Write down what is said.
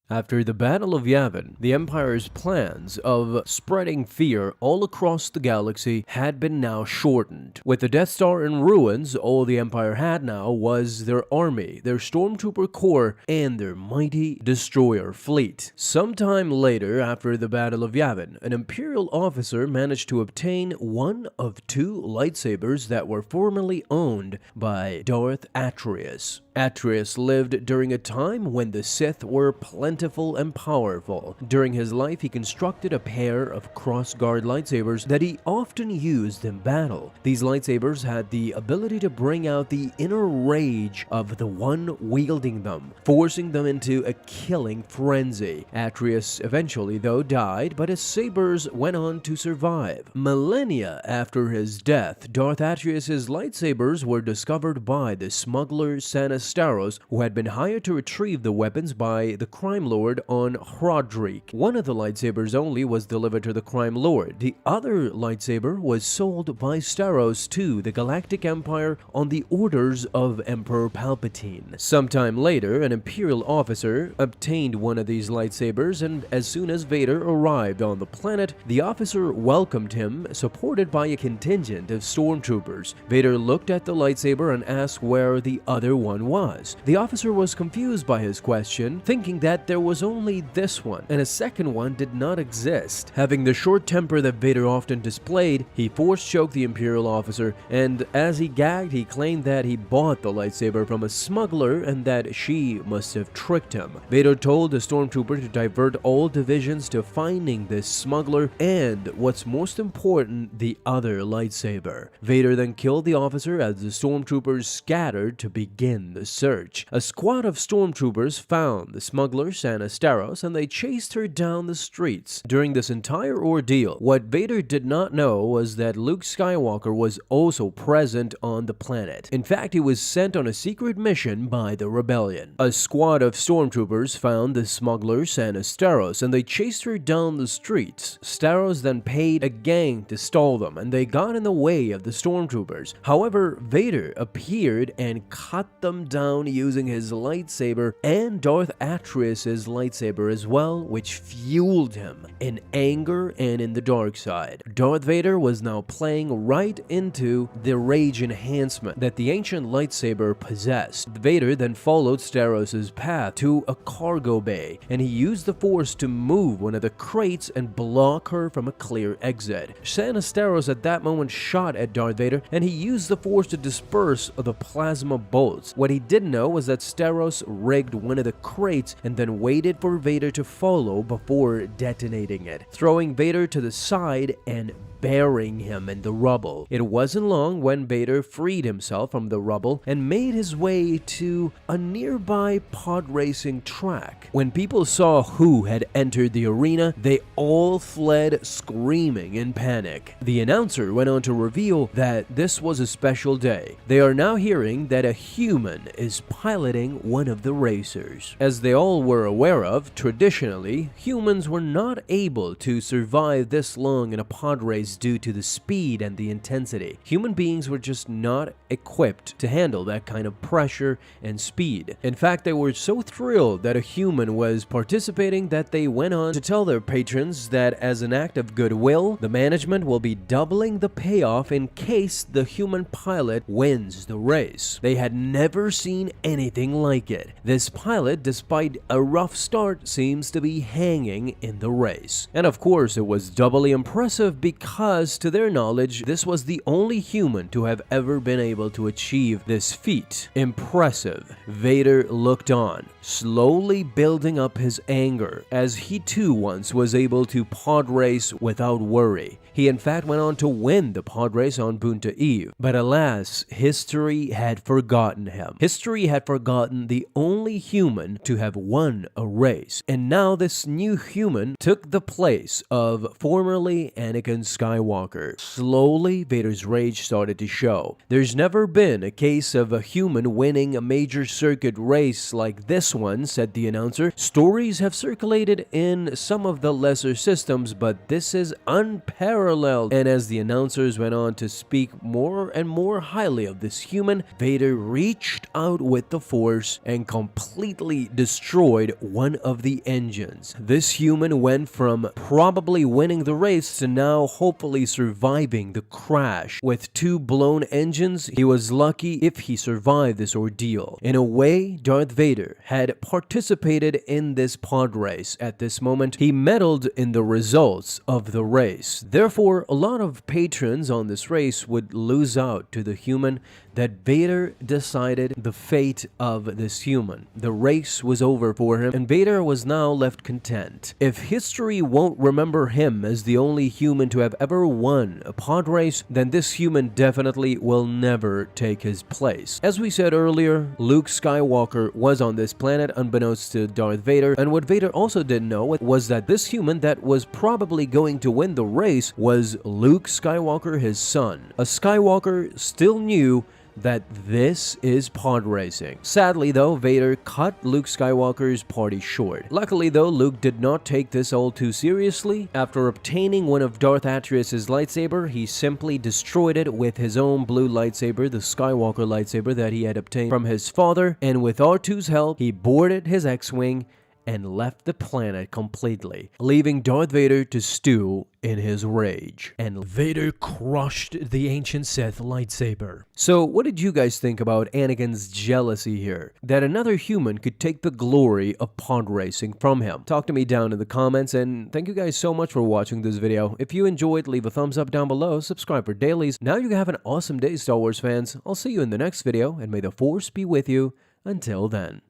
After the Battle of Yavin, the Empire's plans of spreading fear all across the galaxy had been now shortened. With the Death Star in ruins, all the Empire had now was their army, their stormtrooper corps, and their mighty destroyer fleet. Sometime later, after the Battle of Yavin, an Imperial officer managed to obtain one of two lightsabers that were formerly owned by Darth Vader. Atreus lived during a time when the Sith were plentiful and powerful. During his life, he constructed a pair of cross-guard lightsabers that he often used in battle. These lightsabers had the ability to bring out the inner rage of the one wielding them, forcing them into a killing frenzy. Atreus eventually, though, died, but his sabers went on to survive. Millennia after his death, Darth Vader's lightsabers were discovered by the smuggler Anakin, who had been hired to retrieve the weapons by the crime lord on Podrace. One of the lightsabers only was delivered to the crime lord. The other lightsaber was sold by Staros to the Galactic Empire on the orders of Emperor Palpatine. Sometime later, an Imperial officer obtained one of these lightsabers, and as soon as Vader arrived on the planet, the officer welcomed him, supported by a contingent of stormtroopers. Vader looked at the lightsaber and asked where the other one was. The officer was confused by his question, thinking that there was only this one, and a second one did not exist. Having the short temper that Vader often displayed, he force-choked the Imperial officer, and as he gagged, he claimed that he bought the lightsaber from a smuggler and that she must have tricked him. Vader told the stormtrooper to divert all divisions to finding this smuggler and, what's most important, the other lightsaber. Vader then killed the officer as the stormtroopers scattered to begin the search. A squad of stormtroopers found the smuggler Anakin and they chased her down the streets. During this entire ordeal, what Vader did not know was that Luke Skywalker was also present on the planet. In fact, he was sent on a secret mission by the rebellion. A squad of stormtroopers found the smuggler Anakin and they chased her down the streets. Staros then paid a gang to stall them and they got in the way of the stormtroopers. However, Vader appeared and cut them down using his lightsaber and Darth Vader's lightsaber as well, which fueled him in anger and in the dark side. Darth Vader was now playing right into the rage enhancement that the ancient lightsaber possessed. Vader then followed Staros' path to a cargo bay, and he used the Force to move one of the crates and block her from a clear exit. Staros at that moment shot at Darth Vader, and he used the Force to disperse the plasma bolts. What he didn't know was that Staros rigged one of the crates and then waited for Vader to follow before detonating it, throwing Vader to the side and burying him in the rubble. It wasn't long when Vader freed himself from the rubble and made his way to a nearby pod racing track. When people saw who had entered the arena, they all fled screaming in panic. The announcer went on to reveal that this was a special day. They are now hearing that a human is piloting one of the racers. As they all were aware of, traditionally, humans were not able to survive this long in a pod race due to the speed and the intensity. Human beings were just not equipped to handle that kind of pressure and speed. In fact, they were so thrilled that a human was participating that they went on to tell their patrons that as an act of goodwill, the management will be doubling the payoff in case the human pilot wins the race. They had never seen anything like it. This pilot, despite a rough start, seems to be hanging in the race. And of course, it was doubly impressive because to their knowledge, this was the only human to have ever been able to achieve this feat. Impressive. Vader looked on, slowly building up his anger, as he too once was able to pod race without worry. He in fact went on to win the pod race on Bunta Eve, but alas, history had forgotten him. History had forgotten the only human to have won a race, and now this new human took the place of formerly Anakin Skywalker. Skywalker. Slowly, Vader's rage started to show. There's never been a case of a human winning a major circuit race like this one, said the announcer. Stories have circulated in some of the lesser systems, but this is unparalleled. And as the announcers went on to speak more and more highly of this human, Vader reached out with the Force and completely destroyed one of the engines. This human went from probably winning the race to now hopefully surviving the crash. With 2 blown engines, he was lucky if he survived this ordeal. In a way, Darth Vader had participated in this pod race. At this moment, he meddled in the results of the race. Therefore, a lot of patrons on this race would lose out to the human that Vader decided the fate of this human. The race was over for him, and Vader was now left content. If history won't remember him as the only human to have ever won a pod race, then this human definitely will never take his place. As we said earlier, Luke Skywalker was on this planet unbeknownst to Darth Vader, and what Vader also didn't know was that this human that was probably going to win the race was Luke Skywalker, his son. A Skywalker still knew that this is pod racing. Sadly though, Vader cut Luke Skywalker's party short. Luckily though, Luke did not take this all too seriously. After obtaining one of Darth Vader's lightsaber, he simply destroyed it with his own blue lightsaber, the Skywalker lightsaber that he had obtained from his father, and with R2's help, he boarded his X-Wing and left the planet completely, leaving Darth Vader to stew in his rage. And Vader crushed the ancient Sith lightsaber. So what did you guys think about Anakin's jealousy here? That another human could take the glory of pod racing from him? Talk to me down in the comments, and thank you guys so much for watching this video. If you enjoyed, leave a thumbs up down below, subscribe for dailies. Now you have an awesome day, Star Wars fans. I'll see you in the next video, and may the Force be with you until then.